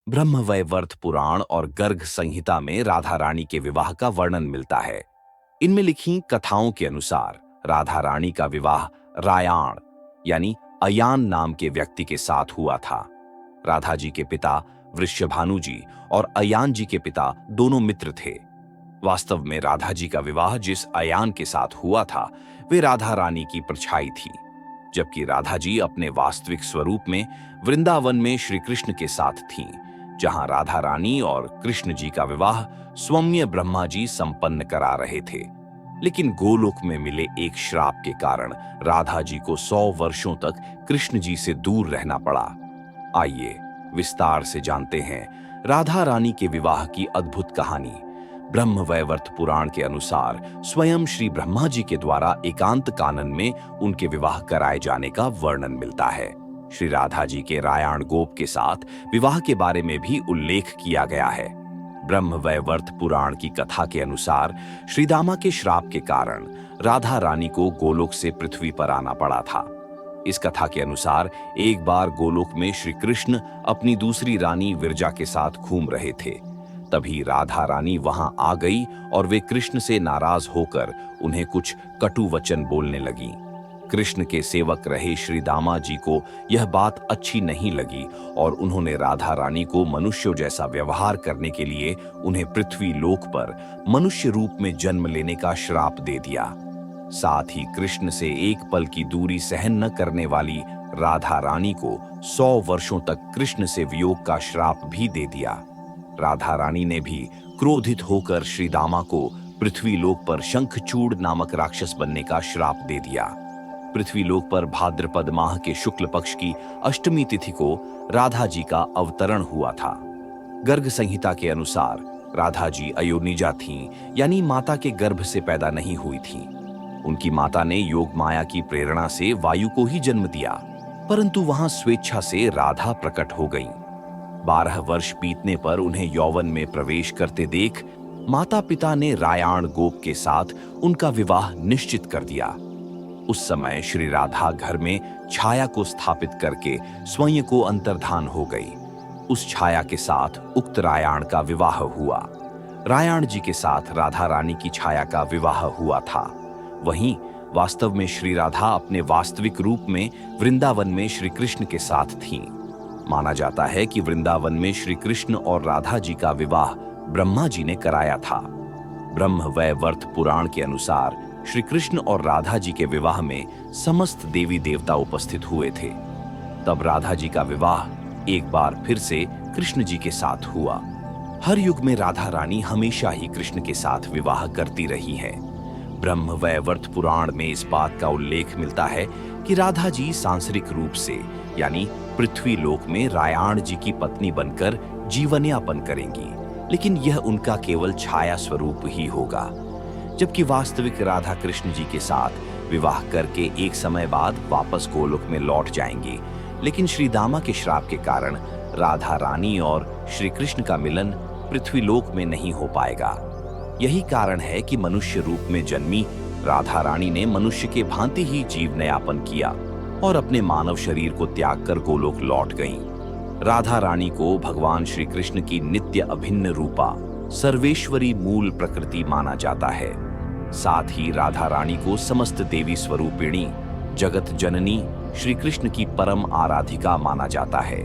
ब्रह्मवैवर्त पुराण और गर्ग संहिता में राधा रानी के विवाह का वर्णन मिलता है। इनमें लिखी कथाओं के अनुसार राधा रानी का विवाह रायाण यानी अयान नाम के व्यक्ति के साथ हुआ था। राधा जी के पिता वृषभानु जी और अयान जी के पिता दोनों मित्र थे। वास्तव में राधा जी का विवाह जिस अयान के साथ हुआ था वे राधा रानी की परछाई थी, जबकि राधा जी अपने वास्तविक स्वरूप में वृंदावन में श्री कृष्ण के साथ थीं, जहां राधा रानी और कृष्ण जी का विवाह स्वयं ब्रह्मा जी संपन्न करा रहे थे। लेकिन गोलोक में मिले एक श्राप के कारण राधा जी को 100 वर्षों तक कृष्ण जी से दूर रहना पड़ा। आइए विस्तार से जानते हैं राधा रानी के विवाह की अद्भुत कहानी। ब्रह्मवैवर्त पुराण के अनुसार स्वयं श्री ब्रह्मा जी के द्वारा एकांत कानन में उनके विवाह कराए जाने का वर्णन मिलता है। श्री राधा जी के रायाण गोप के साथ विवाह के बारे में भी उल्लेख किया गया है। ब्रह्मवैवर्त पुराण की कथा के अनुसार श्रीदामा के श्राप के कारण राधा रानी को गोलोक से पृथ्वी पर आना पड़ा था। इस कथा के अनुसार एक बार गोलोक में श्री कृष्ण अपनी दूसरी रानी विरजा के साथ घूम रहे थे। तभी राधा रानी वहां आ गई और वे कृष्ण से नाराज होकर उन्हें कुछ कटु वचन बोलने लगी। कृष्ण के सेवक रहे श्री दामा जी को यह बात अच्छी नहीं लगी और उन्होंने राधा रानी को मनुष्यों जैसा व्यवहार करने के लिए उन्हें पृथ्वी लोक पर मनुष्य रूप में जन्म लेने का श्राप दे दिया। साथ ही कृष्ण से एक पल की दूरी सहन न करने वाली राधा रानी को 100 वर्षों तक कृष्ण से वियोग का श्राप भी दे दिया। राधा रानी ने भी क्रोधित होकर श्री दामा को पृथ्वी लोक पर शंखचूड़ नामक राक्षस बनने का श्राप दे दिया। पृथ्वी लोक पर भाद्रपद माह के शुक्ल पक्ष की अष्टमी तिथि को राधा जी का अवतरण हुआ था। गर्ग संहिता के अनुसार राधा जी अयोनिजा थीं, यानी माता के गर्भ से पैदा नहीं हुई थीं। उनकी माता ने योग माया की प्रेरणा से वायु को ही जन्म दिया, परंतु वहां स्वेच्छा से राधा प्रकट हो गईं। 12 वर्ष बीतने पर उन्हें यौवन में प्रवेश करते देख माता पिता ने रायाण गोप के साथ उनका विवाह निश्चित कर दिया। उस समय श्री राधा घर में छाया को स्थापित करके स्वयं को अंतर्धान हो गई। उस छाया के साथ उक्त रायाण का विवाह हुआ। रायाण जी के साथ राधा रानी की छाया का विवाह हुआ था। वहीं वास्तव में श्री राधा अपने वास्तविक रूप में वृंदावन में श्री कृष्ण के साथ थीं। माना जाता है कि वृंदावन में श्री कृष्ण और राधा जी का विवाह ब्रह्मा जी ने कराया था। ब्रह्मवैवर्त पुराण के अनुसार श्री कृष्ण और राधा जी के विवाह में समस्त देवी देवता उपस्थित हुए थे। तब राधा जी का विवाह एक बार फिर से कृष्ण जी के साथ हुआ। हर युग में राधा रानी हमेशा ही कृष्ण के साथ विवाह करती रही है। ब्रह्मवैवर्त पुराण में इस बात का उल्लेख मिलता है कि राधा जी सांसारिक रूप से यानी पृथ्वी लोक में रायाण जी की पत्नी बनकर जीवन यापन करेंगी, लेकिन यह उनका केवल छाया स्वरूप ही होगा। जबकि वास्तविक राधा कृष्ण जी के साथ विवाह करके एक समय बाद वापस गोलोक में लौट जाएंगी। लेकिन श्री दामा के श्राप के कारण राधा रानी और श्री कृष्ण का मिलन पृथ्वी लोक में नहीं हो पाएगा। यही कारण है कि मनुष्य रूप में जन्मी राधा रानी ने मनुष्य के भांति ही जीवन यापन किया और अपने मानव शरीर को त्याग कर गोलोक लौट गईं। राधा रानी को भगवान श्री कृष्ण की नित्य अभिन्न रूपा सर्वेश्वरी मूल प्रकृति माना जाता है। साथ ही राधा रानी को समस्त देवी स्वरूपिणी जगत जननी श्री कृष्ण की परम आराधिका माना जाता है।